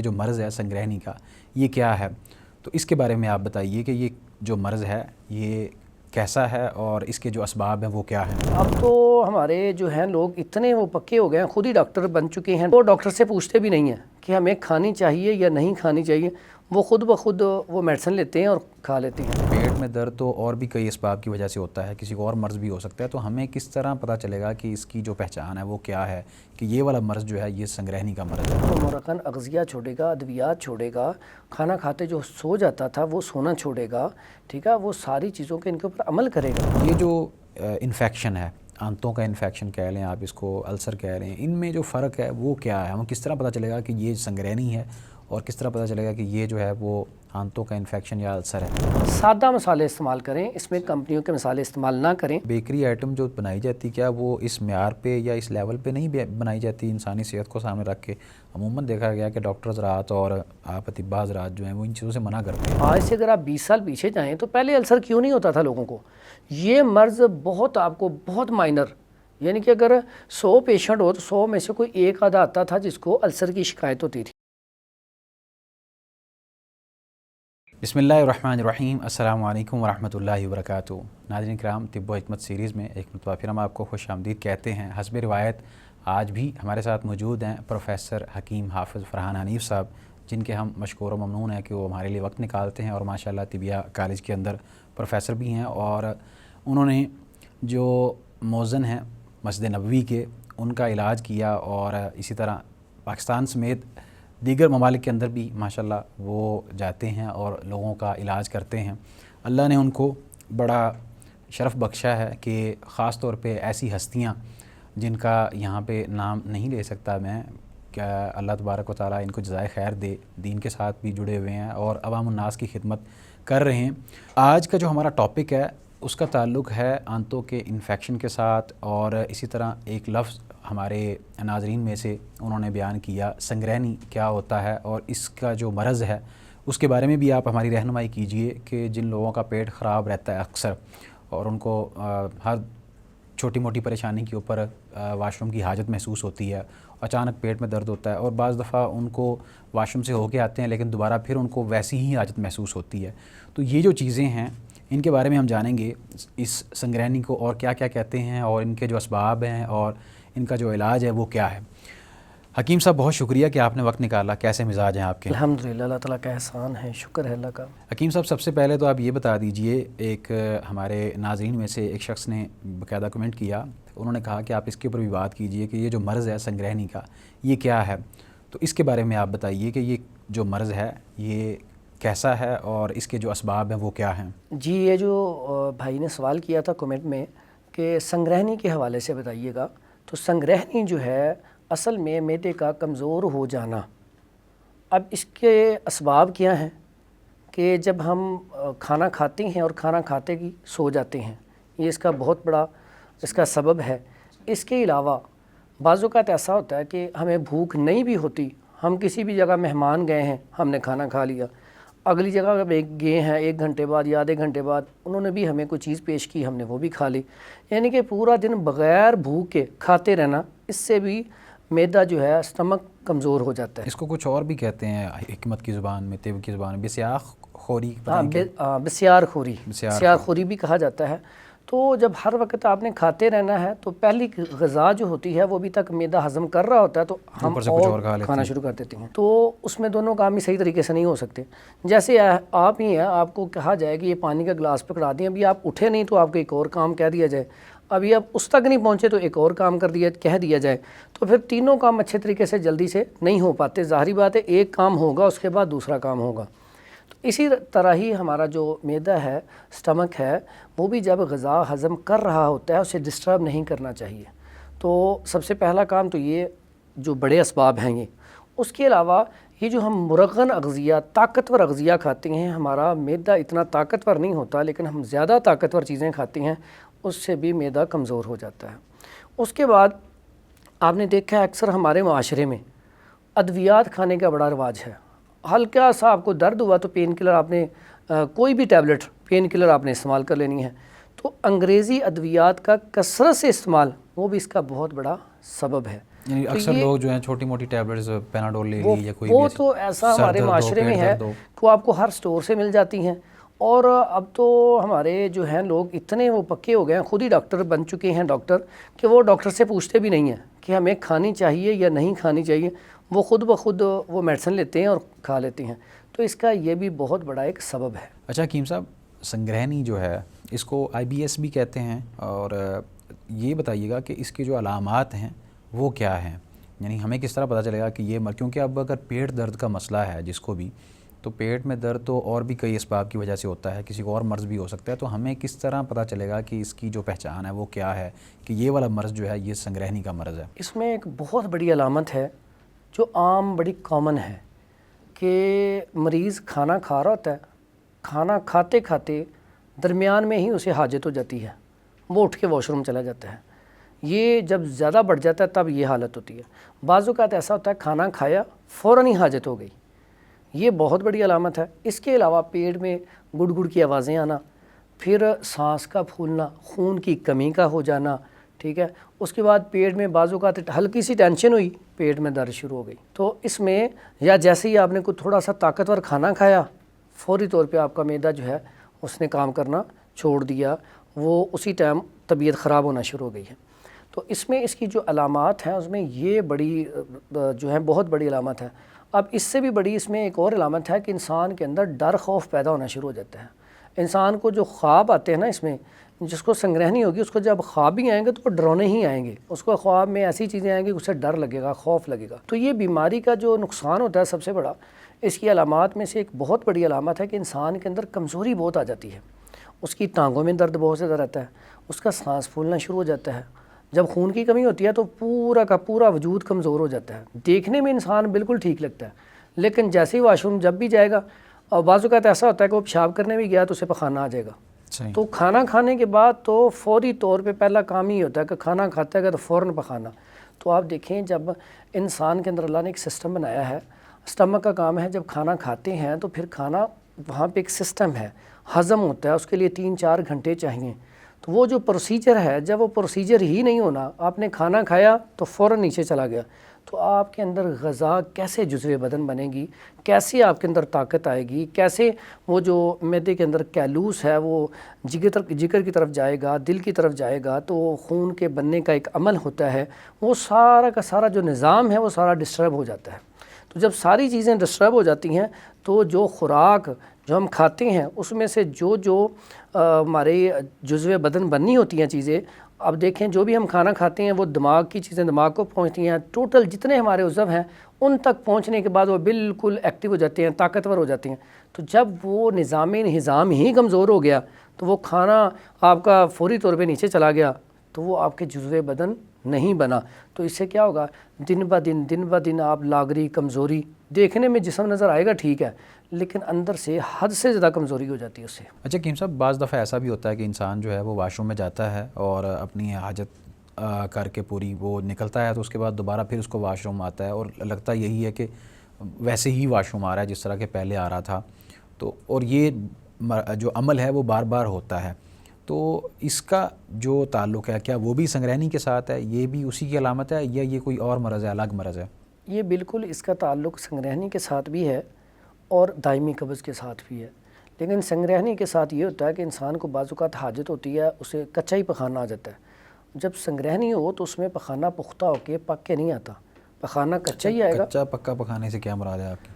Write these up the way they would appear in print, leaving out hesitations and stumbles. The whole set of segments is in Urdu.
جو مرض ہے سنگرہنی کا یہ کیا ہے، تو اس کے بارے میں آپ بتائیے کہ یہ جو مرض ہے یہ کیسا ہے اور اس کے جو اسباب ہیں وہ کیا ہیں۔ اب تو ہمارے جو ہیں لوگ اتنے وہ پکے ہو گئے ہیں، خود ہی ڈاکٹر بن چکے ہیں، وہ ڈاکٹر سے پوچھتے بھی نہیں ہیں کہ ہمیں کھانی چاہیے یا نہیں کھانی چاہیے، وہ خود بخود وہ میڈیسن لیتے ہیں اور کھا لیتے ہیں۔ پیٹ میں درد تو اور بھی کئی اسباب کی وجہ سے ہوتا ہے، کسی کو اور مرض بھی ہو سکتا ہے، تو ہمیں کس طرح پتہ چلے گا کہ اس کی جو پہچان ہے وہ کیا ہے کہ یہ والا مرض جو ہے یہ سنگرہنی کا مرض ہے؟ وہ مرکن اغذیہ چھوڑے گا، ادویات چھوڑے گا، کھانا کھاتے جو سو جاتا تھا وہ سونا چھوڑے گا، ٹھیک ہے، وہ ساری چیزوں کے ان کے اوپر عمل کرے گا۔ یہ جو انفیکشن ہے، آنتوں کا انفیکشن کہہ لیں آپ اس کو، السر کہہ لیں، ان میں جو فرق ہے وہ کیا ہے؟ ہمیں کس طرح پتہ چلے گا کہ یہ سنگرہنی ہے اور کس طرح پتہ چلے گا کہ یہ جو ہے وہ آنتوں کا انفیکشن یا السر ہے؟ سادہ مسالے استعمال کریں، اس میں کمپنیوں کے مسالے استعمال نہ کریں۔ بیکری آئٹم جو بنائی جاتی کیا وہ اس معیار پہ یا اس لیول پہ نہیں بنائی جاتی انسانی صحت کو سامنے رکھ کے؟ عموماً دیکھا گیا کہ ڈاکٹر حضرات اور آپ اطباء حضرات جو ہیں وہ ان چیزوں سے منع کرتے ہیں۔ آج سے اگر آپ 20 سال پیچھے جائیں تو پہلے السر کیوں نہیں ہوتا تھا لوگوں کو؟ یہ مرض بہت آپ کو بہت مائنر، یعنی کہ اگر 100 پیشنٹ ہو تو 100 میں سے کوئی ایک آدھا آتا تھا جس کو السر کی شکایت ہوتی تھی۔ بسم اللہ الرحمن الرحیم، السلام علیکم ورحمۃ اللہ وبرکاتہ۔ ناظرین کرام، طب و حکمت سیریز میں ایک مرتبہ پھر ہم آپ کو خوش آمدید کہتے ہیں۔ حسب روایت آج بھی ہمارے ساتھ موجود ہیں پروفیسر حکیم حافظ فرحان حنیف صاحب، جن کے ہم مشکور و ممنون ہیں کہ وہ ہمارے لیے وقت نکالتے ہیں، اور ماشاءاللہ طبیہ کالج کے اندر پروفیسر بھی ہیں، اور انہوں نے جو موذن ہیں مسجد نبوی کے ان کا علاج کیا، اور اسی طرح پاکستان سمیت دیگر ممالک کے اندر بھی ماشاءاللہ وہ جاتے ہیں اور لوگوں کا علاج کرتے ہیں۔ اللہ نے ان کو بڑا شرف بخشا ہے کہ خاص طور پہ ایسی ہستیاں جن کا یہاں پہ نام نہیں لے سکتا میں، کہ اللہ تبارک و تعالیٰ ان کو جزائے خیر دے، دین کے ساتھ بھی جڑے ہوئے ہیں اور عوام الناس کی خدمت کر رہے ہیں۔ آج کا جو ہمارا ٹاپک ہے اس کا تعلق ہے آنتوں کے انفیکشن کے ساتھ، اور اسی طرح ایک لفظ ہمارے ناظرین میں سے انہوں نے بیان کیا، سنگرہنی کیا ہوتا ہے، اور اس کا جو مرض ہے اس کے بارے میں بھی آپ ہماری رہنمائی کیجئے کہ جن لوگوں کا پیٹ خراب رہتا ہے اکثر، اور ان کو ہر چھوٹی موٹی پریشانی کے اوپر واش روم کی حاجت محسوس ہوتی ہے، اچانک پیٹ میں درد ہوتا ہے، اور بعض دفعہ ان کو واش روم سے ہو کے آتے ہیں لیکن دوبارہ پھر ان کو ویسی ہی حاجت محسوس ہوتی ہے۔ تو یہ جو چیزیں ہیں ان کے بارے میں ہم جانیں گے، اس سنگرہنی کو اور کیا کیا کہتے ہیں، اور ان کے جو اسباب ہیں اور ان کا جو علاج ہے وہ کیا ہے۔ حکیم صاحب بہت شکریہ کہ آپ نے وقت نکالا، کیسے مزاج ہیں آپ کے؟ الحمدللہ، اللہ تعالیٰ کا احسان ہے، شکر ہے اللہ کا۔ حکیم صاحب سب سے پہلے تو آپ یہ بتا دیجئے، ایک ہمارے ناظرین میں سے ایک شخص نے باقاعدہ کمنٹ کیا، انہوں نے کہا کہ آپ اس کے اوپر بھی بات کیجئے کہ یہ جو مرض ہے سنگرہنی کا یہ کیا ہے، تو اس کے بارے میں آپ بتائیے کہ یہ جو مرض ہے یہ کیسا ہے اور اس کے جو اسباب ہیں وہ کیا ہیں۔ جی، یہ جو بھائی نے سوال کیا تھا کمنٹ میں کہ سنگرہنی کے حوالے سے بتائیے گا، تو سنگرہنی جو ہے اصل میں معدے کا کمزور ہو جانا۔ اب اس کے اسباب کیا ہیں کہ جب ہم کھانا کھاتے ہیں اور کھانا کھاتے ہی سو جاتے ہیں، یہ اس کا بہت بڑا اس کا سبب ہے۔ اس کے علاوہ بعض اوقات ایسا ہوتا ہے کہ ہمیں بھوک نہیں بھی ہوتی، ہم کسی بھی جگہ مہمان گئے ہیں، ہم نے کھانا کھا لیا، اگلی جگہ گئے ہیں 1 گھنٹے بعد یا آدھے گھنٹے بعد انہوں نے بھی ہمیں کوئی چیز پیش کی، ہم نے وہ بھی کھا لی، یعنی کہ پورا دن بغیر بھوک کے کھاتے رہنا، اس سے بھی معدہ جو ہے اسٹمک کمزور ہو جاتا ہے۔ اس کو کچھ اور بھی کہتے ہیں حکمت کی زبان میں، طب کی زبان میں، بسیاخ خوری، بسیار خوری بھی کہا جاتا ہے۔ تو جب ہر وقت آپ نے کھاتے رہنا ہے تو پہلی غذا جو ہوتی ہے وہ ابھی تک معدہ ہضم کر رہا ہوتا ہے، تو ہم اور کھانا شروع کر دیتے ہیں، تو اس میں دونوں کام ہی صحیح طریقے سے نہیں ہو سکتے۔ جیسے آپ ہی ہیں، آپ کو کہا جائے کہ یہ پانی کا گلاس پکڑا دیں، ابھی آپ اٹھے نہیں تو آپ کو ایک اور کام کہہ دیا جائے، ابھی آپ اس تک نہیں پہنچے تو ایک اور کام کہہ دیا جائے، تو پھر تینوں کام اچھے طریقے سے جلدی سے نہیں ہو پاتے۔ ظاہری بات ہے ایک کام ہوگا اس کے بعد دوسرا کام ہوگا۔ تو اسی طرح ہی ہمارا جو معدہ ہے، سٹمک ہے، وہ بھی جب غذا ہضم کر رہا ہوتا ہے اسے ڈسٹرب نہیں کرنا چاہیے۔ تو سب سے پہلا کام تو یہ جو بڑے اسباب ہیں یہ۔ اس کے علاوہ یہ جو ہم مرغن اغذیہ، طاقتور اغذیہ کھاتے ہیں، ہمارا معدہ اتنا طاقتور نہیں ہوتا لیکن ہم زیادہ طاقتور چیزیں کھاتے ہیں، اس سے بھی معدہ کمزور ہو جاتا ہے۔ اس کے بعد آپ نے دیکھا ہے اکثر ہمارے معاشرے میں ادویات کھانے کا بڑا رواج ہے۔ ہلکا سا آپ کو درد ہوا تو پین کلر آپ نے کوئی بھی ٹیبلٹ پین کلر آپ نے استعمال کر لینی ہے، تو انگریزی ادویات کا کثرت سے استعمال وہ بھی اس کا بہت بڑا سبب ہے۔ یعنی اکثر لوگ جو ہیں چھوٹی موٹی ٹیبلٹس پیناڈول لے لی یا کوئی وہ تو ایسا ہمارے معاشرے میں ہے کہ وہ آپ کو ہر سٹور سے مل جاتی ہیں، اور اب تو ہمارے جو ہیں لوگ اتنے وہ پکے ہو گئے ہیں، خود ہی ڈاکٹر بن چکے ہیں ڈاکٹر، کہ وہ ڈاکٹر سے پوچھتے بھی نہیں ہیں کہ ہمیں کھانی چاہیے یا نہیں کھانی چاہیے، وہ خود بخود وہ میڈیسن لیتے ہیں اور کھا لیتے ہیں. تو اس کا یہ بھی بہت بڑا ایک سبب ہے. اچھا حکیم صاحب، سنگرہنی جو ہے اس کو IBS بھی کہتے ہیں، اور یہ بتائیے گا کہ اس کی جو علامات ہیں وہ کیا ہیں، یعنی ہمیں کس طرح پتہ چلے گا کہ یہ کیونکہ اب اگر پیٹ درد کا مسئلہ ہے جس کو بھی، تو پیٹ میں درد تو اور بھی کئی اسباب کی وجہ سے ہوتا ہے، کسی کو اور مرض بھی ہو سکتا ہے، تو ہمیں کس طرح پتہ چلے گا کہ اس کی جو پہچان ہے وہ کیا ہے کہ یہ والا مرض جو ہے یہ سنگرہنی کا مرض ہے؟ اس میں ایک بہت بڑی علامت ہے جو عام بڑی کامن ہے کہ مریض کھانا کھا رہا ہوتا ہے، کھانا کھاتے کھاتے درمیان میں ہی اسے حاجت ہو جاتی ہے، وہ اٹھ کے واش روم چلا جاتا ہے. یہ جب زیادہ بڑھ جاتا ہے تب یہ حالت ہوتی ہے. بعض اوقات ایسا ہوتا ہے کھانا کھایا فوراً ہی حاجت ہو گئی، یہ بہت بڑی علامت ہے. اس کے علاوہ پیٹ میں گڑ گڑ کی آوازیں آنا، پھر سانس کا پھولنا، خون کی کمی کا ہو جانا، ٹھیک ہے. اس کے بعد پیٹ میں بعض اوقات ہلکی سی ٹینشن ہوئی، پیٹ میں درد شروع ہو گئی. تو اس میں یا جیسے ہی آپ نے کوئی تھوڑا سا طاقتور کھانا کھایا، فوری طور پہ آپ کا معدہ جو ہے اس نے کام کرنا چھوڑ دیا، وہ اسی ٹائم طبیعت خراب ہونا شروع ہو گئی ہے. تو اس میں اس کی جو علامات ہیں اس میں یہ بڑی جو ہے بہت بڑی علامت ہے. اب اس سے بھی بڑی اس میں ایک اور علامت ہے کہ انسان کے اندر ڈر خوف پیدا ہونا شروع ہو جاتا ہے. انسان کو جو خواب آتے ہیں نا، اس میں جس کو سنگرہنی ہوگی اس کو جب خواب ہی آئیں گے تو وہ ڈرونے ہی آئیں گے، اس کو خواب میں ایسی چیزیں آئیں گی اسے ڈر لگے گا، خوف لگے گا. تو یہ بیماری کا جو نقصان ہوتا ہے سب سے بڑا، اس کی علامات میں سے ایک بہت بڑی علامت ہے کہ انسان کے اندر کمزوری بہت آ جاتی ہے. اس کی ٹانگوں میں درد بہت زیادہ رہتا ہے، اس کا سانس پھولنا شروع ہو جاتا ہے. جب خون کی کمی ہوتی ہے تو پورا کا پورا وجود کمزور ہو جاتا ہے. دیکھنے میں انسان بالکل ٹھیک لگتا ہے، لیکن جیسے ہی واش روم جب بھی جائے گا، اور بعض اوقات ایسا ہوتا ہے کہ وہ پیشاب کرنے بھی گیا تو اسے پخانہ آ جائے گا. تو کھانا کھانے کے بعد تو فوری طور پہ پہلا کام ہی ہوتا ہے کہ کھانا کھاتا ہے تو فوراً پخانا. تو آپ دیکھیں جب انسان کے اندر اللہ نے ایک سسٹم بنایا ہے، اسٹمک کا کام ہے، جب کھانا کھاتے ہیں تو پھر کھانا وہاں پہ ایک سسٹم ہے، ہضم ہوتا ہے، اس کے لیے 3-4 گھنٹے چاہیے. تو وہ جو پروسیجر ہے، جب وہ پروسیجر ہی نہیں ہونا، آپ نے کھانا کھایا تو فوراً نیچے چلا گیا، تو آپ کے اندر غذا کیسے جزوِ بدن بنے گی، کیسے آپ کے اندر طاقت آئے گی، کیسے وہ جو معدے کے اندر کیلوس ہے وہ جگر کی طرف جائے گا، دل کی طرف جائے گا، تو خون کے بننے کا ایک عمل ہوتا ہے، وہ سارا کا سارا جو نظام ہے وہ سارا ڈسٹرب ہو جاتا ہے. تو جب ساری چیزیں ڈسٹرب ہو جاتی ہیں تو جو خوراک جو ہم کھاتے ہیں اس میں سے جو ہمارے جزوِ بدن بننی ہوتی ہیں چیزیں، اب دیکھیں جو بھی ہم کھانا کھاتے ہیں وہ دماغ کی چیزیں دماغ کو پہنچتی ہیں، ٹوٹل جتنے ہمارے عضو ہیں ان تک پہنچنے کے بعد وہ بالکل ایکٹیو ہو جاتے ہیں، طاقتور ہو جاتے ہیں. تو جب وہ نظام ہی کمزور ہو گیا تو وہ کھانا آپ کا فوری طور پہ نیچے چلا گیا تو وہ آپ کے جزوِ بدن نہیں بنا. تو اس سے کیا ہوگا، دن بہ دن آپ لاغری، کمزوری، دیکھنے میں جسم نظر آئے گا ٹھیک ہے، لیکن اندر سے حد سے زیادہ کمزوری ہو جاتی ہے اس سے. اچھا حکیم صاحب، بعض دفعہ ایسا بھی ہوتا ہے کہ انسان جو ہے وہ واش روم میں جاتا ہے اور اپنی حاجت کر کے پوری وہ نکلتا ہے، تو اس کے بعد دوبارہ پھر اس کو واش روم آتا ہے اور لگتا یہی ہے کہ ویسے ہی واش روم آ رہا ہے جس طرح کہ پہلے آ رہا تھا. تو اور یہ جو عمل ہے وہ بار بار ہوتا ہے، تو اس کا جو تعلق ہے کیا وہ بھی سنگرہنی کے ساتھ ہے، یہ بھی اسی کی علامت ہے، یا یہ کوئی اور مرض ہے، الگ مرض ہے؟ یہ بالکل اس کا تعلق سنگرہنی کے ساتھ بھی ہے اور دائمی قبض کے ساتھ بھی ہے. لیکن سنگرہنی کے ساتھ یہ ہوتا ہے کہ انسان کو بعض اوقات حاجت ہوتی ہے، اسے کچا ہی پخانہ آ جاتا ہے. جب سنگرہنی ہو تو اس میں پخانہ پختہ ہو کے پک کے نہیں آتا، پخانہ کچا ہی آئے گا. کچا پکا پکانے سے کیا مراد ہے آپ کی؟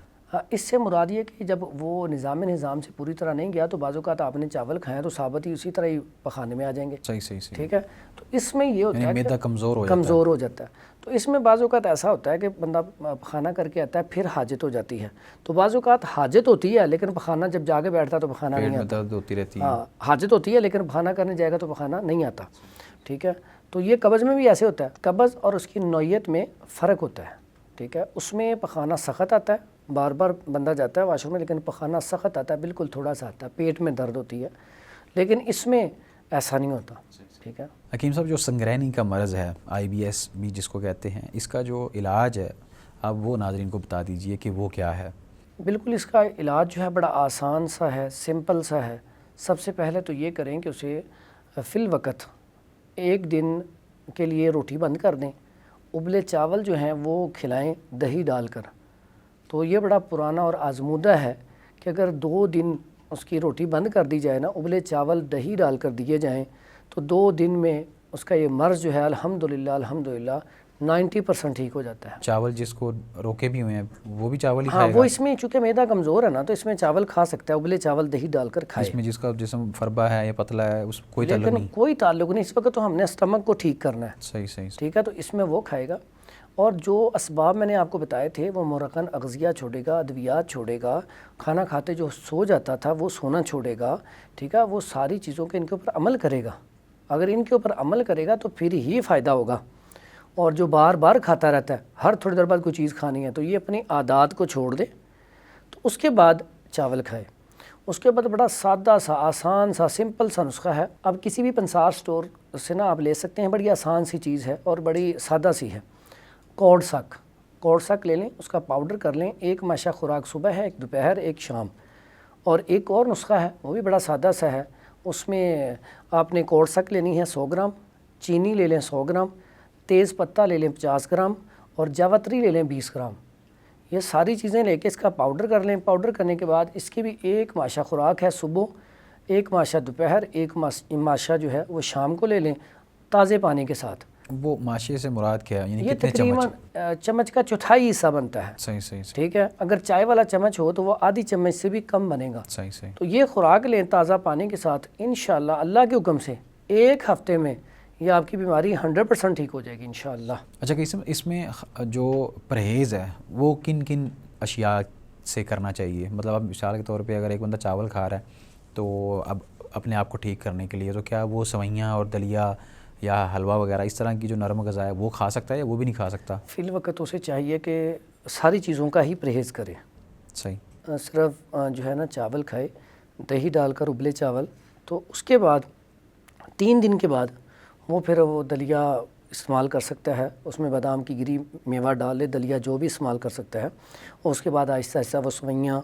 اس سے مراد یہ کہ جب وہ نظام سے پوری طرح نہیں گیا تو بعض اوقات آپ نے چاول کھایا تو ثابت ہی اسی طرح ہی پخانے میں آ جائیں گے. صحیح. ٹھیک ہے. تو اس میں یہ ہوتا ہے کہ کمزور ہو جاتا ہے. تو اس میں بعض اوقات ایسا ہوتا ہے کہ بندہ پخانہ کر کے آتا ہے پھر حاجت ہو جاتی ہے. تو بعض اوقات حاجت ہوتی ہے لیکن پخانہ جب جا کے بیٹھتا ہے تو پخانہ نہیں آتا. درد ہوتی رہتی ہے. ہاں، حاجت ہوتی ہے لیکن پخانہ کرنے جائے گا تو پخانہ نہیں آتا. ٹھیک ہے. تو یہ قبض میں بھی ایسے ہوتا ہے. قبض اور اس کی نوعیت میں فرق ہوتا ہے. ٹھیک ہے. اس میں پخانہ سخت آتا ہے، بار بار بندہ جاتا ہے واش روم میں، لیکن پخانہ سخت آتا ہے، بالکل تھوڑا سا آتا ہے، پیٹ میں درد ہوتی ہے. لیکن اس میں ایسا نہیں ہوتا. ٹھیک ہے. حکیم صاحب، جو سنگرہنی کا مرض ہے، IBS بھی جس کو کہتے ہیں، اس کا جو علاج ہے آپ وہ ناظرین کو بتا دیجئے کہ وہ کیا ہے. بالکل اس کا علاج جو ہے بڑا آسان سا ہے، سمپل سا ہے. سب سے پہلے تو یہ کریں کہ اسے فی الوقت 1 دن کے لیے روٹی بند کر دیں ابلے چاول جو ہیں وہ کھلائیں دہی ڈال کر. تو یہ بڑا پرانا اور آزمودہ ہے کہ اگر 2 دن اس کی روٹی بند کر دی جائے نا، ابلے چاول دہی ڈال کر دیے جائیں تو 2 دن میں اس کا یہ مرض جو ہے الحمدللہ 90% ٹھیک ہو جاتا ہے. چاول جس کو روکے بھی ہوئے ہیں وہ بھی چاول ہی ہاں کھائے گا؟ وہ اس میں چونکہ میدا کمزور ہے نا تو اس میں چاول کھا سکتا ہے، ابلے چاول دہی ڈال کر کھائے. اس میں جس کا جسم فربا ہے یا پتلا ہے اس کوئی تعلق لیکن نہیں؟ کوئی تعلق نہیں، اس وقت تو ہم نے اسٹمک کو ٹھیک کرنا ہے. صحیح. ٹھیک ہے، تو اس میں وہ کھائے گا. اور جو اسباب میں نے آپ کو بتائے تھے، وہ مرکن اغذیہ چھوڑے گا، ادویات چھوڑے گا، کھانا کھاتے جو سو جاتا تھا وہ سونا چھوڑے گا. ٹھیک ہے، وہ ساری چیزوں کے ان کے اوپر عمل کرے گا. اگر ان کے اوپر عمل کرے گا تو پھر ہی فائدہ ہوگا. اور جو بار بار کھاتا رہتا ہے، ہر تھوڑی دیر بعد کوئی چیز کھانی ہے، تو یہ اپنی عادات کو چھوڑ دے. تو اس کے بعد چاول کھائے. اس کے بعد بڑا سادہ سا، آسان سا، سمپل سا نسخہ ہے. اب کسی بھی پنسار سٹور سے نا آپ لے سکتے ہیں، بڑی آسان سی چیز ہے اور بڑی سادہ سی ہے. کوڑ سک لے لیں، اس کا پاؤڈر کر لیں. 1 ماشا خوراک صبح ہے، 1 دوپہر، 1 شام. اور ایک اور نسخہ ہے وہ بھی بڑا سادہ سا ہے. اس میں آپ نے کوڑ سک لینی ہے 100 گرام، چینی لے لیں 100 گرام، تیز پتہ لے لیں 50 گرام اور جاوتری لے لیں 20 گرام. یہ ساری چیزیں لے کے اس کا پاؤڈر کر لیں. پاؤڈر کرنے کے بعد اس کی بھی 1 ماشا خوراک ہے صبح، 1 ماشا دوپہر، 1 ماشا جو ہے وہ شام کو لے لیں تازے پانی کے ساتھ. وہ ماشے سے مراد کیا ہے؟ یعنی یہ کتنے تقریباً چمچ کا چوتھائی حصہ بنتا ہے. صحیح. ٹھیک ہے، اگر چائے والا چمچ ہو تو وہ آدھی چمچ سے بھی کم بنے گا. صحیح. تو یہ خوراک لیں تازہ پانی کے ساتھ. انشاءاللہ اللہ کے حکم سے 1 ہفتے میں یہ آپ کی بیماری 100% ٹھیک ہو جائے گی انشاءاللہ. اچھا کہ اس میں جو پرہیز ہے وہ کن کن اشیاء سے کرنا چاہیے؟ مطلب اب مثال کے طور پہ اگر ایک بندہ چاول کھا رہا ہے تو اب اپنے آپ کو ٹھیک کرنے کے لیے تو کیا وہ سوئیاں اور دلیا یا حلوہ وغیرہ اس طرح کی جو نرم غذا ہے وہ کھا سکتا ہے یا وہ بھی نہیں کھا سکتا؟ فی الوقت اسے چاہیے کہ ساری چیزوں کا ہی پرہیز کرے. صحیح. صرف جو ہے نا چاول کھائے، دہی ڈال کر ابلے چاول. تو اس کے بعد 3 دن کے بعد وہ پھر وہ دلیا استعمال کر سکتا ہے. اس میں بادام کی گری میوہ ڈال لے، دلیا جو بھی استعمال کر سکتا ہے. اور اس کے بعد آہستہ آہستہ وہ سوئیاں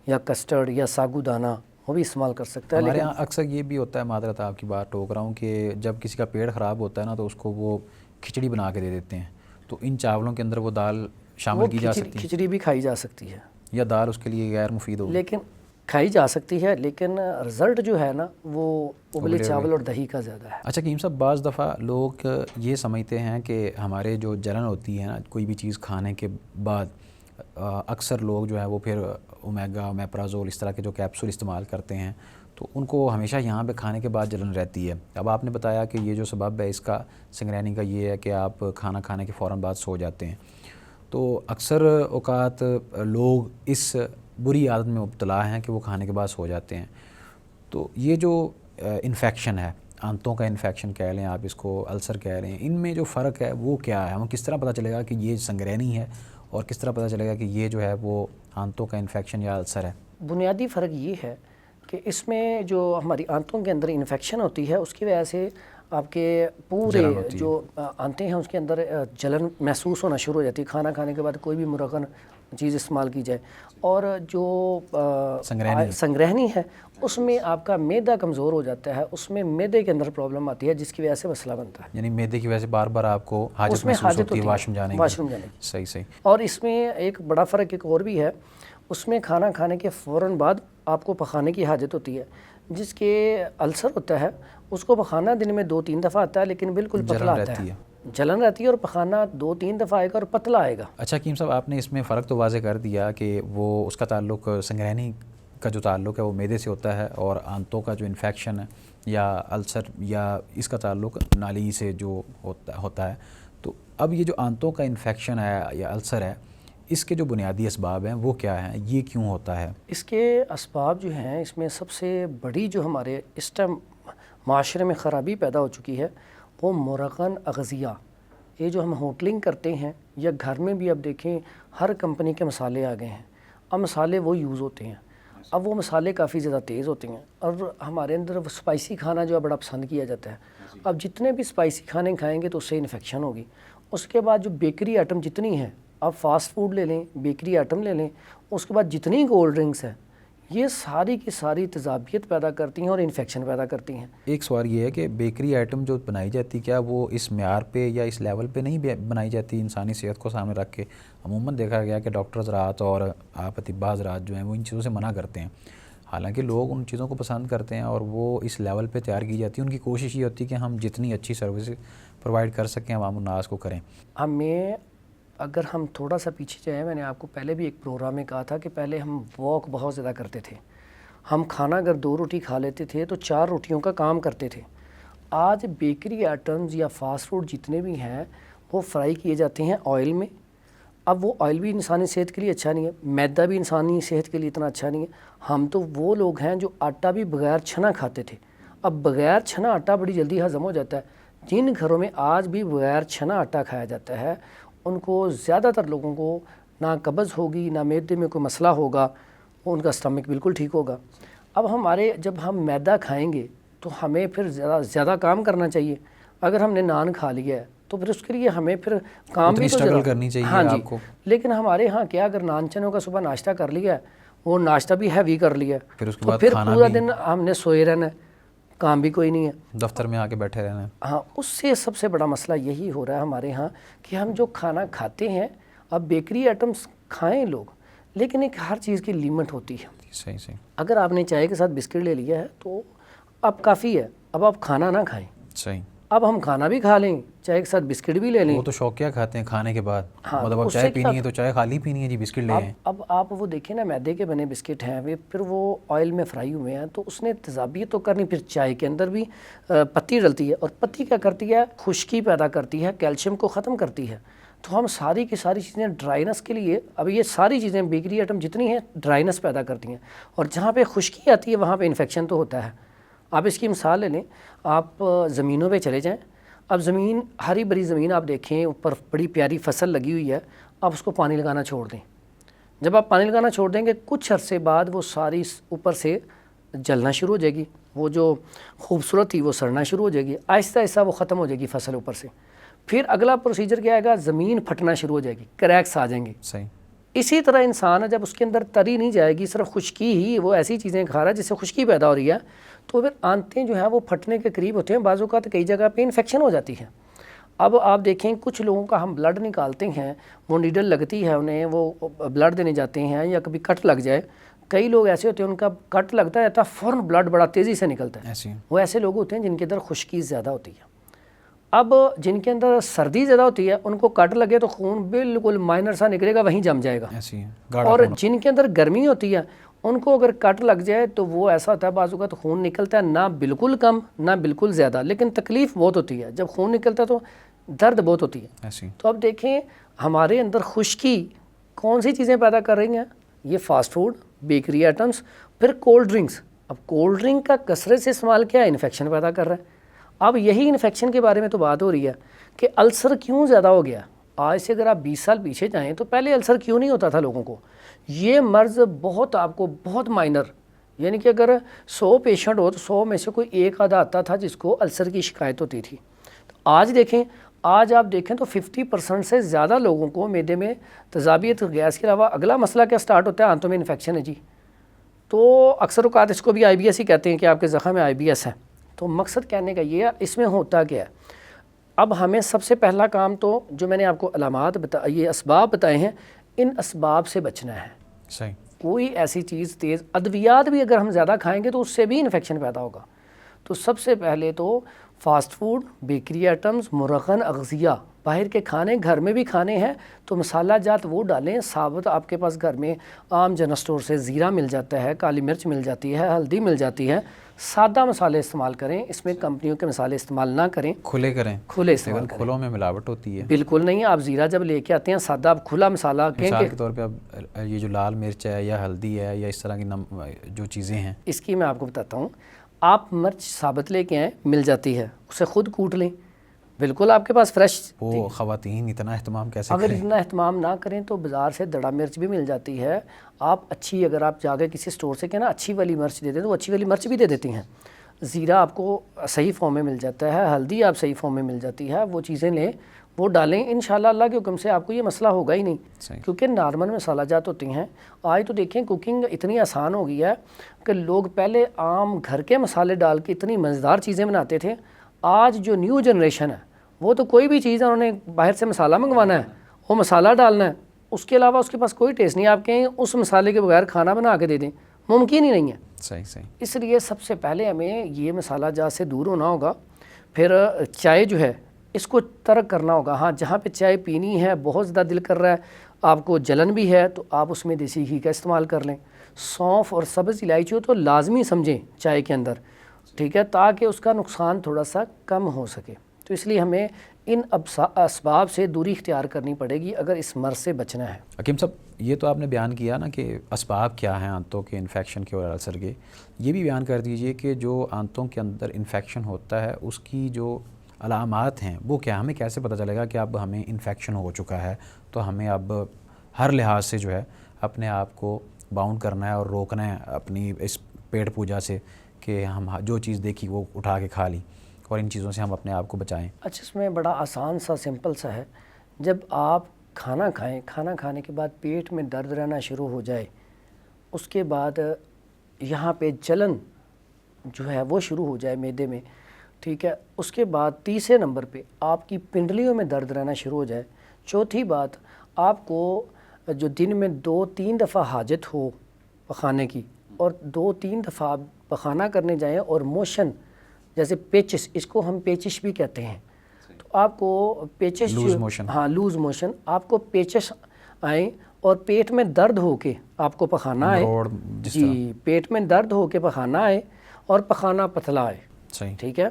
یا کسٹرڈ یا ساگو دانہ وہ بھی استعمال کر سکتا ہے. ہمارے یہاں اکثر یہ بھی ہوتا ہے، معذرت آپ کی بات ٹوک رہا ہوں، کہ جب کسی کا پیٹ خراب ہوتا ہے نا تو اس کو وہ کھچڑی بنا کے دے دیتے ہیں. تو ان چاولوں کے اندر وہ دال شامل کی جا سکتی ہے؟ کھچڑی بھی کھائی جا سکتی ہے یا دال اس کے لیے غیر مفید ہوگی؟ لیکن کھائی جا سکتی ہے، لیکن رزلٹ جو ہے نا وہ ابلے چاول اور دہی کا زیادہ ہے. اچھا کریم صاحب، بعض دفعہ لوگ یہ سمجھتے ہیں کہ ہمارے جو جلن ہوتی ہے نا کوئی بھی چیز کھانے کے بعد، اکثر لوگ جو ہے وہ پھر اومیگا، اومیپرازول اس طرح کے جو کیپسول استعمال کرتے ہیں تو ان کو ہمیشہ یہاں پہ کھانے کے بعد جلن رہتی ہے. اب آپ نے بتایا کہ یہ جو سبب ہے اس کا سنگرینی کا یہ ہے کہ آپ کھانا کھانے کے فوراً بعد سو جاتے ہیں. تو اکثر اوقات لوگ اس بری عادت میں مبتلا ہیں کہ وہ کھانے کے بعد سو جاتے ہیں. تو یہ جو انفیکشن ہے، آنتوں کا انفیکشن کہہ لیں آپ اس کو، السر کہہ رہے ہیں، ان میں جو فرق ہے وہ کیا ہے؟ ہمیں کس طرح پتہ چلے گا کہ یہ سنگرینی ہے اور کس طرح پتہ چلے گا کہ یہ جو ہے وہ آنتوں کا انفیکشن یا السر ہے؟ بنیادی فرق یہ ہے کہ اس میں جو ہماری آنتوں کے اندر انفیکشن ہوتی ہے اس کی وجہ سے آپ کے پورے جو آنتیں ہیں اس کے اندر جلن محسوس ہونا شروع ہو جاتی ہے کھانا کھانے کے بعد کوئی بھی مرغن چیز استعمال کی جائے. اور جو سنگرہنی ہے اس میں آپ کا معدہ کمزور ہو جاتا ہے، اس میں معدے کے اندر پرابلم آتی ہے جس کی وجہ سے مسئلہ بنتا ہے. یعنی معدے کی وجہ سے بار بار آپ کو حاجت محسوس ہوتی ہے واش روم جانے کی. صحیح. اور اس میں ایک بڑا فرق ایک اور بھی ہے، اس میں کھانا کھانے کے فوراً بعد آپ کو پخانے کی حاجت ہوتی ہے. جس کے السر ہوتا ہے اس کو پخانا دن میں 2-3 دفعہ آتا ہے لیکن بالکل پتلا آتا ہے، جلن رہتی ہے اور پخانا 2-3 دفعہ آئے گا اور پتلا آئے گا. اچھا حکیم صاحب، آپ نے اس میں فرق تو واضح کر دیا کہ وہ اس کا تعلق سنگرہنی کا جو تعلق ہے وہ معدے سے ہوتا ہے اور آنتوں کا جو انفیکشن ہے یا السر یا اس کا تعلق نالی سے جو ہوتا ہے. تو اب یہ جو آنتوں کا انفیکشن ہے یا السر ہے، اس کے جو بنیادی اسباب ہیں وہ کیا ہیں؟ یہ کیوں ہوتا ہے؟ اس کے اسباب جو ہیں، اس میں سب سے بڑی جو ہمارے اس ٹائم معاشرے میں خرابی پیدا ہو چکی ہے وہ مرغن اغذیہ. یہ جو ہم ہوٹلنگ کرتے ہیں یا گھر میں بھی اب دیکھیں ہر کمپنی کے مسالے آ گئے ہیں. اب مسالے وہ یوز ہوتے ہیں، اب وہ مسالے کافی زیادہ تیز ہوتے ہیں اور ہمارے اندر وہ اسپائسی کھانا جو ہے بڑا پسند کیا جاتا ہے. اب جتنے بھی اسپائسی کھانے کھائیں گے تو اس سے انفیکشن ہوگی. اس کے بعد جو بیکری آئٹم جتنی ہیں، آپ فاسٹ فوڈ لے لیں، بیکری آئٹم لے لیں، اس کے بعد جتنی کولڈ ڈرنکس ہیں یہ ساری کی ساری تیزابیت پیدا کرتی ہیں اور انفیکشن پیدا کرتی ہیں۔ ایک سوال یہ ہے کہ بیکری آئٹم جو بنائی جاتی کیا وہ اس معیار پہ یا اس لیول پہ نہیں بنائی جاتی انسانی صحت کو سامنے رکھ کے؟ عموماً دیکھا گیا کہ ڈاکٹر حضرات اور آپ اطباء حضرات جو ہیں وہ ان چیزوں سے منع کرتے ہیں، حالانکہ لوگ ان چیزوں کو پسند کرتے ہیں اور وہ اس لیول پہ تیار کی جاتی ہے۔ ان کی کوشش یہ ہوتی ہے کہ ہم جتنی اچھی سروس پرووائڈ کر سکیں عوام الناس کو کریں۔ ہمیں اگر ہم تھوڑا سا پیچھے جائیں، میں نے آپ کو پہلے بھی ایک پروگرام میں کہا تھا کہ پہلے ہم واک بہت زیادہ کرتے تھے، ہم کھانا اگر 2 روٹی کھا لیتے تھے تو 4 روٹیوں کا کام کرتے تھے۔ آج بیکری آئٹمز یا فاسٹ فوڈ جتنے بھی ہیں وہ فرائی کیے جاتے ہیں آئل میں۔ اب وہ آئل بھی انسانی صحت کے لیے اچھا نہیں ہے، میدا بھی انسانی صحت کے لیے اتنا اچھا نہیں ہے۔ ہم تو وہ لوگ ہیں جو آٹا بھی بغیر چھنا کھاتے تھے، اب بغیر چھنا آٹا بڑی جلدی ہضم ہو جاتا ہے۔ جن گھروں میں آج بھی بغیر چھنا آٹا کھایا جاتا ہے ان کو زیادہ تر لوگوں کو نہ قبض ہوگی، نہ معدے میں کوئی مسئلہ ہوگا، ان کا اسٹمک بالکل ٹھیک ہوگا۔ اب جب ہم میدا کھائیں گے تو ہمیں پھر زیادہ کام کرنا چاہیے۔ اگر ہم نے نان کھا لیا ہے تو پھر اس کے لیے ہمیں پھر کام بھی تو اسٹرگل کرنی چاہیے ہاں جی آپ کو۔ لیکن ہمارے ہاں کیا، اگر نان چنوں کا صبح ناشتہ کر لیا ہے، وہ ناشتہ بھی ہیوی کر لیا ہے، پھر اس کے تو بعد پھر کھانا پورا بھی، دن ہم نے سوئے رہنا ہے، کام بھی کوئی نہیں ہے، دفتر میں آ کے بیٹھے رہنا ہے۔ ہاں اس سے سب سے بڑا مسئلہ یہی ہو رہا ہے ہمارے ہاں کہ ہم جو کھانا کھاتے ہیں، اب بیکری آئٹمس کھائیں لوگ، لیکن ایک ہر چیز کی لیمٹ ہوتی ہے۔ صحیح۔ اگر آپ نے چائے کے ساتھ بسکٹ لے لیا ہے تو اب کافی ہے، اب آپ کھانا نہ کھائیں۔ صحیح۔ اب ہم کھانا بھی کھا لیں، چائے کے ساتھ بسکٹ بھی لے لیں۔ وہ تو شوقیہ کھاتے ہیں کھانے کے بعد، ہاں، مطلب اب چائے پینی ہے تو چائے خالی پینی ہے جی، بسکٹ لے آئیں۔ اب آپ وہ دیکھیں نا، میدے کے بنے بسکٹ ہیں، پھر وہ آئل میں فرائی ہوئے ہیں تو اس نے تیزابیت تو کرنی، پھر چائے کے اندر بھی پتی ڈلتی ہے، اور پتی کیا کرتی ہے، خشکی پیدا کرتی ہے، کیلشیم کو ختم کرتی ہے۔ تو ہم ساری کی ساری چیزیں ڈرائنس کے لیے، اب یہ ساری چیزیں بیکری آئٹم جتنی ہیں ڈرائنس پیدا کرتی ہیں، اور جہاں پہ خشکی آتی ہے وہاں پہ انفیکشن تو ہوتا ہے۔ آپ اس کی مثال لے لیں، آپ زمینوں پہ چلے جائیں، اب زمین، ہری بھری زمین آپ دیکھیں، اوپر بڑی پیاری فصل لگی ہوئی ہے، آپ اس کو پانی لگانا چھوڑ دیں۔ جب آپ پانی لگانا چھوڑ دیں گے، کچھ عرصے بعد وہ ساری اوپر سے جلنا شروع ہو جائے گی، وہ جو خوبصورت تھی وہ سڑنا شروع ہو جائے گی، آہستہ آہستہ وہ ختم ہو جائے گی فصل اوپر سے۔ پھر اگلا پروسیجر کیا آئے گا، زمین پھٹنا شروع ہو جائے گی، کریکس آ جائیں گے۔ صحیح۔ اسی طرح انسان جب اس کے اندر تری نہیں جائے گی، صرف خشکی ہی، وہ ایسی چیزیں کھا رہا ہے جس سے خشکی پیدا ہو رہی ہے، تو پھر آنتیں جو ہیں وہ پھٹنے کے قریب ہوتے ہیں، بعض اوقات کئی جگہ پہ انفیکشن ہو جاتی ہے۔ اب آپ دیکھیں کچھ لوگوں کا ہم بلڈ نکالتے ہیں، وہ نیڈل لگتی ہے انہیں، وہ بلڈ دینے جاتے ہیں، یا کبھی کٹ لگ جائے، کئی لوگ ایسے ہوتے ہیں ان کا کٹ لگتا ہے تو فوراً بلڈ بڑا تیزی سے نکلتا ہے، وہ ایسے لوگ ہوتے ہیں جن کے اندر خشکی زیادہ ہوتی ہے۔ اب جن کے اندر سردی زیادہ ہوتی ہے ان کو کٹ لگے تو خون بالکل مائنر سا نکلے گا، وہیں جم جائے گا، اور جن کے اندر گرمی ہوتی ہے ان کو اگر کٹ لگ جائے تو وہ ایسا ہوتا ہے، بعض اوقات خون نکلتا ہے، نہ بالکل کم نہ بالکل زیادہ، لیکن تکلیف بہت ہوتی ہے، جب خون نکلتا ہے تو درد بہت ہوتی ہے۔ تو اب دیکھیں ہمارے اندر خشکی کون سی چیزیں پیدا کر رہی ہیں، یہ فاسٹ فوڈ، بیکری آئٹمس، پھر کولڈ ڈرنکس۔ اب کولڈ ڈرنک کا کثرت سے استعمال کیا ہے، انفیکشن پیدا کر رہا ہے۔ اب یہی انفیکشن کے بارے میں تو بات ہو رہی ہے کہ السر کیوں زیادہ ہو گیا۔ آج سے اگر آپ 20 سال پیچھے جائیں تو پہلے السر کیوں نہیں ہوتا تھا لوگوں کو، یہ مرض بہت آپ کو بہت مائنر، یعنی کہ اگر 100 پیشنٹ ہو تو 100 میں سے کوئی ایک آدھا آتا تھا جس کو السر کی شکایت ہوتی تھی۔ آج آپ دیکھیں تو 50% سے زیادہ لوگوں کو معدے میں تیزابیت، گیس کے علاوہ اگلا مسئلہ کیا سٹارٹ ہوتا ہے، آنتوں میں انفیکشن ہے جی۔ تو اکثر اوقات اس کو بھی IBS ہی کہتے ہیں کہ آپ کے زخم میں IBS ہے۔ تو مقصد کہنے کا یہ ہے، اس میں ہوتا کیا ہے، اب ہمیں سب سے پہلا کام تو جو میں نے آپ کو علامات یہ اسباب بتائے ہیں، ان اسباب سے بچنا ہے۔ صحیح۔ کوئی ایسی چیز تیز ادویات بھی اگر ہم زیادہ کھائیں گے تو اس سے بھی انفیکشن پیدا ہوگا۔ تو سب سے پہلے تو فاسٹ فوڈ، بیکری آئٹمز، مرغن اغذیہ، باہر کے کھانے گھر میں بھی کھانے ہیں تو مسالہ جات وہ ڈالیں ثابت، آپ کے پاس گھر میں عام جنرل اسٹور سے زیرہ مل جاتا ہے، کالی مرچ مل جاتی ہے، ہلدی مل جاتی ہے، سادہ مسالے استعمال کریں، اس میں کمپنیوں کے مسالے استعمال نہ کریں، کھلے کریں، کھلے استعمال کریں۔ کھلوں میں ملاوٹ ہوتی ہے، بالکل نہیں، آپ زیرہ جب لے کے آتے ہیں سادہ، آپ کھلا مسالہ مثال کے طور پہ اب یہ جو لال مرچ ہے یا ہلدی ہے یا اس طرح کی جو چیزیں ہیں، اس کی میں آپ کو بتاتا ہوں، آپ مرچ ثابت لے کے آئیں، مل جاتی ہے، اسے خود کوٹ لیں، بالکل آپ کے پاس فریش۔ وہ خواتین اتنا اہتمام کیسے اگر کریں؟ اتنا اہتمام نہ کریں تو بازار سے دڑا مرچ بھی مل جاتی ہے، آپ اچھی، اگر آپ جا کے کسی سٹور سے کہنا اچھی والی مرچ دے دیں تو وہ اچھی والی مرچ بھی دے دیتی ہیں۔ زیرہ آپ کو صحیح فارم میں مل جاتا ہے، ہلدی آپ صحیح فارم میں مل جاتی ہے، وہ چیزیں لیں، وہ ڈالیں، انشاءاللہ اللہ کے حکم سے آپ کو یہ مسئلہ ہوگا ہی نہیں، کیونکہ نارمل مسالہ جات ہوتی ہیں۔ آج تو دیکھیں کوکنگ اتنی آسان ہو گئی ہے کہ لوگ پہلے عام گھر کے مسالے ڈال کے اتنی مزیدار چیزیں بناتے تھے، آج جو نیو جنریشن ہے وہ تو کوئی بھی چیز انہوں نے باہر سے مسالہ منگوانا ہے، وہ مسالہ ڈالنا ہے، اس کے علاوہ اس کے پاس کوئی ٹیسٹ نہیں۔ آپ کہیں اس مسالے کے بغیر کھانا بنا کے دے دیں، ممکن ہی نہیں ہے۔ صحیح۔ اس لیے سب سے پہلے ہمیں یہ مسالہ جات سے دور ہونا ہوگا، پھر چائے جو ہے اس کو ترک کرنا ہوگا۔ ہاں جہاں پہ چائے پینی ہے، بہت زیادہ دل کر رہا ہے، آپ کو جلن بھی ہے، تو آپ اس میں دیسی گھی کا استعمال کر لیں۔ سونف اور سبز الائچی تو لازمی سمجھیں چائے کے اندر، ٹھیک ہے، تاکہ اس کا نقصان تھوڑا سا کم ہو سکے۔ تو اس لیے ہمیں ان اسباب سے دوری اختیار کرنی پڑے گی اگر اس مرض سے بچنا ہے۔ حکیم صاحب یہ تو آپ نے بیان کیا نا کہ اسباب کیا ہیں آنتوں کے انفیکشن کے اور السر کے، یہ بھی بیان کر دیجئے کہ جو آنتوں کے اندر انفیکشن ہوتا ہے اس کی جو علامات ہیں وہ کیا، ہمیں کیسے پتہ چلے گا کہ اب ہمیں انفیکشن ہو چکا ہے، تو ہمیں اب ہر لحاظ سے جو ہے اپنے آپ کو باؤنڈ کرنا ہے اور روکنا ہے اپنی اس پیٹ پوجا سے کہ ہم جو چیز دیکھی وہ اٹھا کے کھا لی، اور ان چیزوں سے ہم اپنے آپ کو بچائیں؟ اچھا، اس میں بڑا آسان سا سمپل سا ہے، جب آپ کھانا کھائیں، کھانا کھانے کے بعد پیٹ میں درد رہنا شروع ہو جائے، اس کے بعد یہاں پہ جلن جو ہے وہ شروع ہو جائے معدے میں، ٹھیک ہے، اس کے بعد تیسرے نمبر پہ آپ کی پنڈلیوں میں درد رہنا شروع ہو جائے، چوتھی بات آپ کو جو دن میں 2-3 دفعہ حاجت ہو پخانے کی، اور 2-3 دفعہ آپ پخانہ کرنے جائیں اور موشن جیسے پیچس، اس کو ہم پیچش بھی کہتے ہیں، تو آپ کو پیچش لوز موشن، ہاں لوز موشن، آپ کو پیچش آئیں اور پیٹ میں درد ہو کے آپ کو پخانہ آئے، جی پیٹ میں درد ہو کے پخانہ آئے اور پخانہ پتلا آئے، صحیح، ٹھیک ہے۔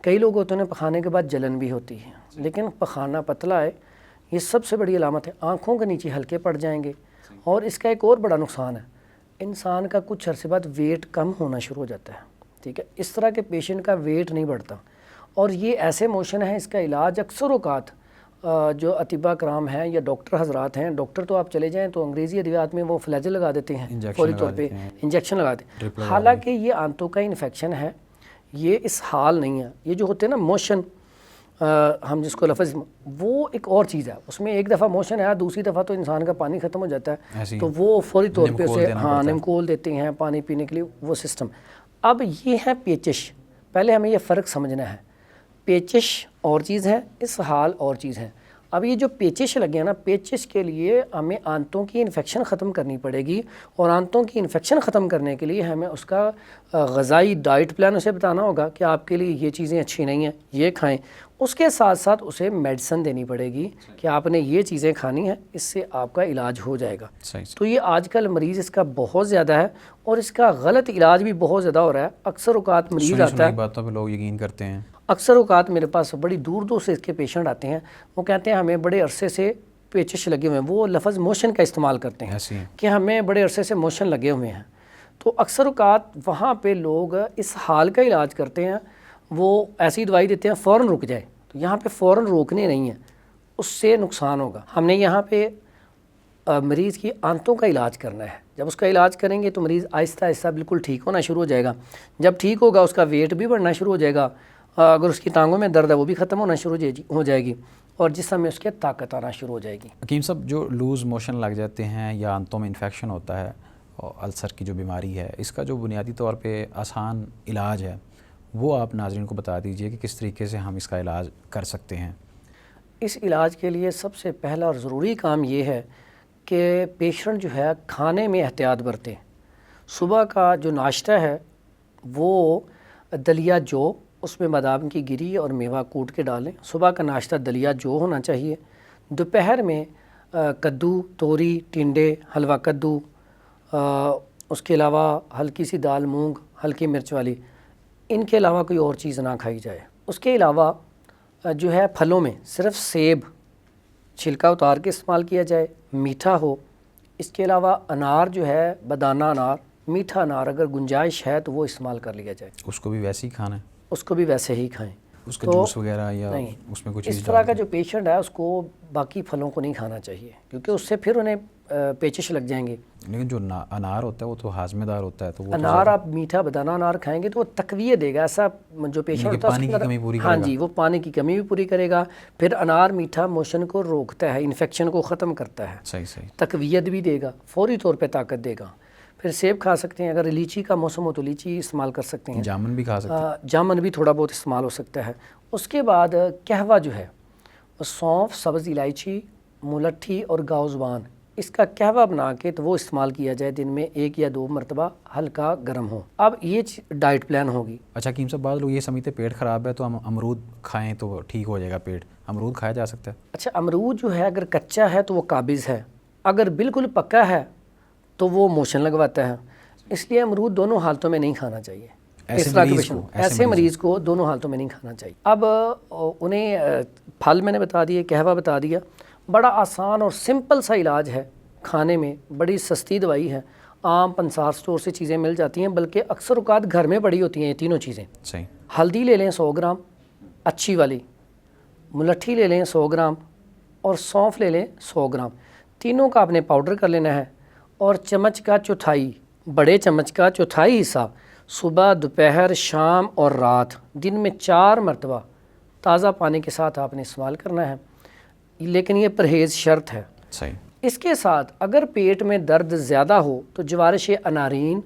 کئی لوگ ہوتے ہیں پخانے کے بعد جلن بھی ہوتی ہے، لیکن پخانہ پتلا ہے، یہ سب سے بڑی علامت ہے۔ آنکھوں کے نیچے ہلکے پڑ جائیں گے، اور اس کا ایک اور بڑا نقصان ہے، انسان کا کچھ عرصے بعد ویٹ کم ہونا شروع ہو جاتا ہے، ٹھیک ہے، اس طرح کے پیشنٹ کا ویٹ نہیں بڑھتا، اور یہ ایسے موشن ہے، اس کا علاج اکثر اوقات جو اطباء کرام ہیں یا ڈاکٹر حضرات ہیں، ڈاکٹر تو آپ چلے جائیں تو انگریزی ادویات میں وہ فلیجل لگا دیتے ہیں، فوری طور پہ انجیکشن لگا دیتے ہیں، حالانکہ یہ آنتوں کا انفیکشن ہے، یہ اس حال نہیں ہے۔ یہ جو ہوتے ہیں نا موشن، ہم جس کو لفظ، وہ ایک اور چیز ہے، اس میں ایک دفعہ موشن ہے، دوسری دفعہ تو انسان کا پانی ختم ہو جاتا ہے، تو وہ فوری طور پہ اسے نمکول دیتے ہیں پانی پینے کے لیے، وہ سسٹم۔ اب یہ ہے پیچش، پہلے ہمیں یہ فرق سمجھنا ہے، پیچش اور چیز ہے، اس حال اور چیز ہے۔ اب یہ جو پیچش لگے ہیں نا، پیچش کے لیے ہمیں آنتوں کی انفیکشن ختم کرنی پڑے گی، اور آنتوں کی انفیکشن ختم کرنے کے لیے ہمیں اس کا غذائی ڈائٹ پلان اسے بتانا ہوگا کہ آپ کے لیے یہ چیزیں اچھی نہیں ہیں، یہ کھائیں، اس کے ساتھ ساتھ اسے میڈیسن دینی پڑے گی کہ آپ نے یہ چیزیں کھانی ہیں، اس سے آپ کا علاج ہو جائے گا۔ تو یہ آج کل مریض اس کا بہت زیادہ ہے، اور اس کا غلط علاج بھی بہت زیادہ ہو رہا ہے۔ اکثر اوقات مریض آتا ہے، باتوں پہ لوگ یقین کرتے ہیں، اکثر اوقات میرے پاس بڑی دور دور سے اس کے پیشنٹ آتے ہیں، وہ کہتے ہیں ہمیں بڑے عرصے سے پیچش لگے ہوئے ہیں، وہ لفظ موشن کا استعمال کرتے ہیں کہ ہمیں بڑے عرصے سے موشن لگے ہوئے ہیں، تو اکثر اوقات وہاں پہ لوگ اس حال کا علاج کرتے ہیں، وہ ایسی دوائی دیتے ہیں فوراً رک جائے، تو یہاں پہ فوراً روکنے نہیں ہیں، اس سے نقصان ہوگا۔ ہم نے یہاں پہ مریض کی آنتوں کا علاج کرنا ہے، جب اس کا علاج کریں گے تو مریض آہستہ آہستہ بالکل ٹھیک ہونا شروع ہو جائے گا، جب ٹھیک ہوگا اس کا ویٹ بھی بڑھنا شروع ہو جائے گا، اگر اس کی ٹانگوں میں درد ہے وہ بھی ختم ہونا شروع ہو جائے گی، اور جسم میں اس کے طاقت آنا شروع ہو جائے گی۔ حکیم صاحب جو لوز موشن لگ جاتے ہیں یا آنتوں میں انفیکشن ہوتا ہے اور السر کی جو بیماری ہے، اس کا جو بنیادی طور پہ آسان علاج ہے وہ آپ ناظرین کو بتا دیجئے کہ کس طریقے سے ہم اس کا علاج کر سکتے ہیں۔ اس علاج کے لیے سب سے پہلا اور ضروری کام یہ ہے کہ پیشنٹ جو ہے کھانے میں احتیاط برتے، صبح کا جو ناشتہ ہے وہ دلیا جو، اس میں بادام کی گری اور میوہ کوٹ کے ڈالیں، صبح کا ناشتہ دلیا جو ہونا چاہیے، دوپہر میں کدو، توری، ٹنڈے، حلوہ کدو، اس کے علاوہ ہلکی سی دال مونگ، ہلکی مرچ والی، ان کے علاوہ کوئی اور چیز نہ کھائی جائے۔ اس کے علاوہ جو ہے پھلوں میں صرف سیب چھلکا اتار کے استعمال کیا جائے، میٹھا ہو، اس کے علاوہ انار جو ہے، بدانہ انار، میٹھا انار اگر گنجائش ہے تو وہ استعمال کر لیا جائے۔ اس کو بھی ویسے ہی کھانا ہے؟ اس کو بھی ویسے ہی کھائیں، اس کا جوس وغیرہ یا نہیں، اس میں کچھ چیز اس طرح کا جو پیشنٹ ہے اس کو باقی پھلوں کو نہیں کھانا چاہیے، کیونکہ اس سے پھر انہیں پیچش لگ جائیں گے، لیکن جو انار ہوتا ہے وہ تو ہاضمے دار ہوتا ہے، تو وہ انار آپ میٹھا بدانہ انار کھائیں گے تو وہ تقویت دے گا، ایسا جو پیشنٹ ہوتا ہے پانی کی کمی پوری کرے گا. ہاں جی، وہ پانی کی کمی بھی پوری کرے گا. پھر انار میٹھا موشن کو روکتا ہے، انفیکشن کو ختم کرتا ہے، صحیح تقویت بھی دے گا، فوری طور پہ طاقت دے گا. پھر سیب کھا سکتے ہیں، اگر لیچی کا موسم ہو تو لیچی استعمال کر سکتے ہیں. جامن بھی کھا سکتے ہیں، جامن بھی تھوڑا بہت استعمال ہو سکتا ہے. اس کے بعد قہوہ جو ہے، سونف، سبز الائچی، ملٹھی اور گاؤزبان، اس کا قہوہ بنا کے تو وہ استعمال کیا جائے دن میں 1 یا 2 مرتبہ، ہلکا گرم ہو. اب یہ ڈائٹ پلان ہوگی. اچھا حکیم صاحب، بعض لوگ یہ سمجھتے پیٹ خراب ہے تو ہم امرود کھائیں تو ٹھیک ہو جائے گا پیٹ، امرود کھایا جا سکتا ہے؟ اچھا، امرود جو ہے اگر کچا ہے تو وہ قابض ہے، اگر بالکل پکا ہے تو وہ موشن لگواتا ہے. اس لیے امرود دونوں حالتوں میں نہیں کھانا چاہیے. ایسے مریض کو دونوں حالتوں میں نہیں کھانا چاہیے. اب انہیں پھل میں نے بتا دیے، قہوہ بتا دیا. بڑا آسان اور سمپل سا علاج ہے کھانے میں، بڑی سستی دوائی ہے، عام پنسار سٹور سے چیزیں مل جاتی ہیں، بلکہ اکثر اوقات گھر میں پڑی ہوتی ہیں یہ تینوں چیزیں. ہلدی لے لیں 100 گرام اچھی والی، ملٹھی لے لیں 100 گرام اور سونف لے لیں 100 گرام. تینوں کا آپ نے پاؤڈر کر لینا ہے اور چمچ کا چوتھائی، بڑے چمچ کا چوتھائی حصہ صبح، دوپہر، شام اور رات دن میں 4 مرتبہ تازہ پانی کے ساتھ آپ نے استعمال کرنا ہے. لیکن یہ پرہیز شرط ہے. اس کے ساتھ اگر پیٹ میں درد زیادہ ہو تو جوارش انارین،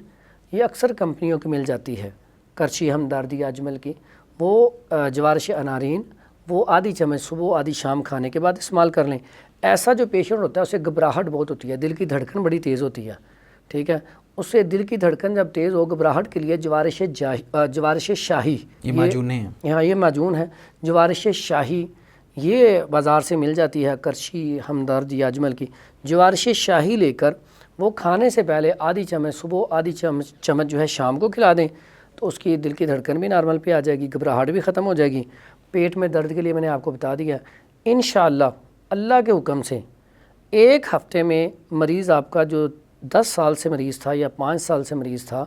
یہ اکثر کمپنیوں کی مل جاتی ہے، کرچی ہمدردی یا اجمل کی، وہ جوارش انارین وہ آدھی چمچ صبح آدھی شام کھانے کے بعد استعمال کر لیں. ایسا جو پیشنٹ ہوتا ہے اسے گھبراہٹ بہت ہوتی ہے، دل کی دھڑکن بڑی تیز ہوتی ہے، ٹھیک ہے، اس سے دل کی دھڑکن جب تیز ہو، گھبراہٹ کے لیے جوارش شاہی، یہ معجون ہے، ہاں یہ معجون ہے، جوارش شاہی یہ بازار سے مل جاتی ہے، کرچی ہمدرد یا اجمل کی. جوارش شاہی لے کر وہ کھانے سے پہلے آدھی چمچ صبح آدھی چمچ جو ہے شام کو کھلا دیں تو اس کی دل کی دھڑکن بھی نارمل پہ آ جائے گی، گھبراہٹ بھی ختم ہو جائے گی. پیٹ میں درد کے لیے میں نے آپ کو بتا دیا. انشاءاللہ اللہ کے حکم سے 1 ہفتے میں مریض آپ کا جو 10 سال سے مریض تھا یا 5 سال سے مریض تھا،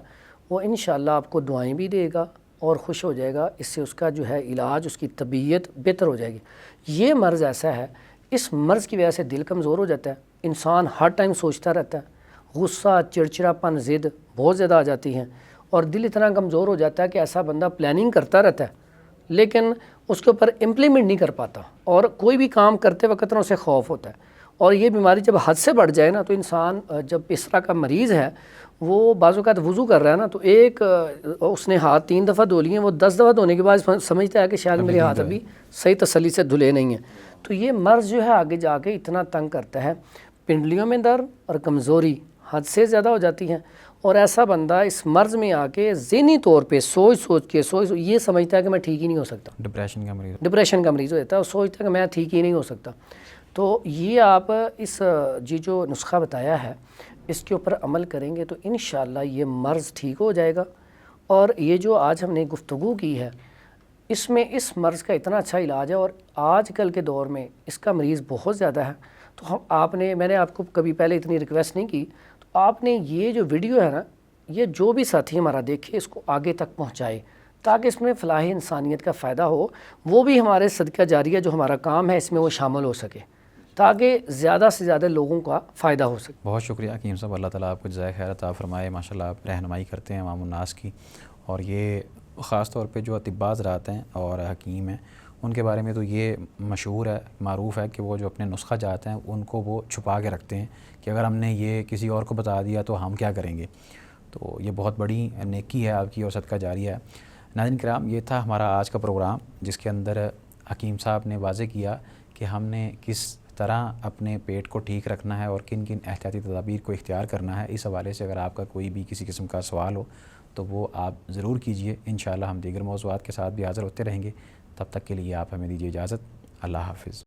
وہ انشاءاللہ آپ کو دعائیں بھی دے گا اور خوش ہو جائے گا. اس سے اس کا جو ہے علاج، اس کی طبیعت بہتر ہو جائے گی. یہ مرض ایسا ہے، اس مرض کی وجہ سے دل کمزور ہو جاتا ہے، انسان ہر ٹائم سوچتا رہتا ہے، غصہ، چڑچڑاپن، ضد بہت زیادہ آ جاتی ہیں اور دل اتنا کمزور ہو جاتا ہے کہ ایسا بندہ پلاننگ کرتا رہتا ہے لیکن اس کے اوپر امپلیمنٹ نہیں کر پاتا، اور کوئی بھی کام کرتے وقت اسے خوف ہوتا ہے. اور یہ بیماری جب حد سے بڑھ جائے نا تو انسان، جب اس طرح کا مریض ہے وہ بعض اوقات وضو کر رہا ہے نا تو اس نے ہاتھ 3 دفعہ دھو لیے، وہ 10 دفعہ دھونے کے بعد سمجھتا ہے کہ شاید میرے ہاتھ ابھی صحیح تسلی سے دھلے نہیں ہیں. تو یہ مرض جو ہے آگے جا کے اتنا تنگ کرتا ہے، پنڈلیوں میں درد اور کمزوری حد سے زیادہ ہو جاتی ہیں، اور ایسا بندہ اس مرض میں آ کے ذہنی طور پہ سوچ کے یہ سمجھتا ہے کہ میں ٹھیک ہی نہیں ہو سکتا. ڈپریشن کا مریض ہو جاتا ہے، وہ سوچتا ہے کہ میں ٹھیک ہی نہیں ہو سکتا. تو یہ آپ اس جو نسخہ بتایا ہے اس کے اوپر عمل کریں گے تو انشاءاللہ یہ مرض ٹھیک ہو جائے گا. اور یہ جو آج ہم نے گفتگو کی ہے اس میں اس مرض کا اتنا اچھا علاج ہے، اور آج کل کے دور میں اس کا مریض بہت زیادہ ہے. تو میں نے آپ کو کبھی پہلے اتنی ریکویسٹ نہیں کی، تو آپ نے یہ جو ویڈیو ہے نا، یہ جو بھی ساتھی ہمارا دیکھے اس کو آگے تک پہنچائے تاکہ اس میں فلاح انسانیت کا فائدہ ہو، وہ بھی ہمارے صدقہ جاریہ جو ہمارا کام ہے اس میں وہ شامل ہو سکے تاکہ زیادہ سے زیادہ لوگوں کا فائدہ ہو سکے. بہت شکریہ حکیم صاحب، اللہ تعالیٰ آپ کو جزائے خیر عطا فرمائے. ماشاءاللہ آپ رہنمائی کرتے ہیں عوام الناس کی، اور یہ خاص طور پہ جو اطباء حضرات ہیں اور حکیم ہیں ان کے بارے میں تو یہ مشہور ہے، معروف ہے کہ وہ جو اپنے نسخہ جات ہیں ان کو وہ چھپا کے رکھتے ہیں کہ اگر ہم نے یہ کسی اور کو بتا دیا تو ہم کیا کریں گے. تو یہ بہت بڑی نیکی ہے آپ کی اور صدقہ جاریہ ہے. ناظرین کرام، یہ تھا ہمارا آج کا پروگرام جس کے اندر حکیم صاحب نے واضح کیا کہ ہم نے کس طرح اپنے پیٹ کو ٹھیک رکھنا ہے اور کن کن احتیاطی تدابیر کو اختیار کرنا ہے. اس حوالے سے اگر آپ کا کوئی بھی کسی قسم کا سوال ہو تو وہ آپ ضرور کیجئے. انشاءاللہ ہم دیگر موضوعات کے ساتھ بھی حاضر ہوتے رہیں گے. تب تک کے لیے آپ ہمیں دیجیے اجازت. اللہ حافظ.